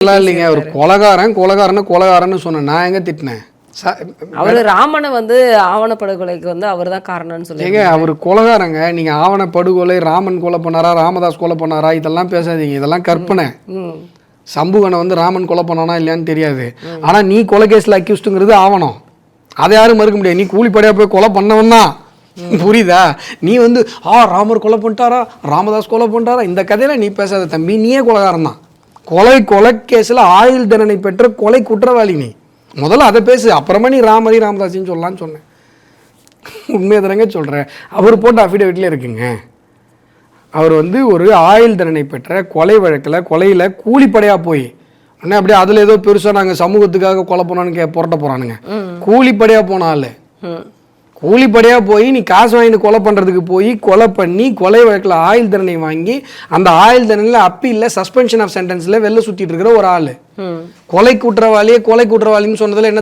இல்லைங்க, ஒரு கொலகாரன்னு சொன்னேன். நான் எங்க திட்டினேன்? அவரு ராமனை ஆவணப்படுகொலைக்கு அவர் தான் காரணம்னு சொல்லுங்க. அவர் கொலகாரங்க. நீங்க ஆவணப்படுகொலை, ராமன் கொலை பண்ணாரா, ராமதாஸ் கொலை பண்ணாரா, இதெல்லாம் பேசாதீங்க. இதெல்லாம் கற்பனை. சம்புகனை ராமன் கொலை பண்ணானா இல்லையான்னு தெரியாது. ஆனா நீ கொலை கேஸ்ல அக்யூஸ்டுங்கிறது ஆவணம். அதை யாரும் மறுக்க முடியாது. நீ கூலிப்படையா போய் கொலை பண்ணவன் தான். புரியுதா? நீ ராமர் கொலை பண்ணிட்டாரா, ராமதாஸ் கொலை பண்ணிட்டாரா, இந்த கதையில நீ பேசாத தம்பி. நீயே கொலைகாரன் தான். கொலை கேஸ்ல ஆயுள் தண்டனை பெற்ற கொலை குற்றவாளி. நீ முதல்ல அதை பேசு, அப்புறமா நீ ராமதாசின்னு சொல்லலான்னு சொன்னேன். உண்மையை தானங்க சொல்கிறேன். அவர் போட்ட அஃபிடேவிட்லேயே இருக்குங்க. அவர் ஒரு ஆயுள் தண்டனை பெற்ற கொலை வழக்கில் கொலையில் கூலிப்படையாக போய் உடனே அப்படியே அதில் ஏதோ பெருசாக நாங்கள் சமூகத்துக்காக கொலை பண்ணோன்னு புரட்ட போகிறானுங்க. கூலிப்படையாக போனால கூலிப்படையாக போய் நீ காசு வாங்கிட்டு கொலை பண்ணுறதுக்கு போய் கொலை பண்ணி கொலை வழக்கில் ஆயுள் தண்டனை வாங்கி அந்த ஆயுள் தண்டனையில் அப்பீலில் சஸ்பென்ஷன் ஆஃப் சென்டென்ஸில் வெளில சுற்றிட்டு இருக்கிற ஒரு ஆள் கொலை குற்றவாளின்னு சொன்னதில் என்ன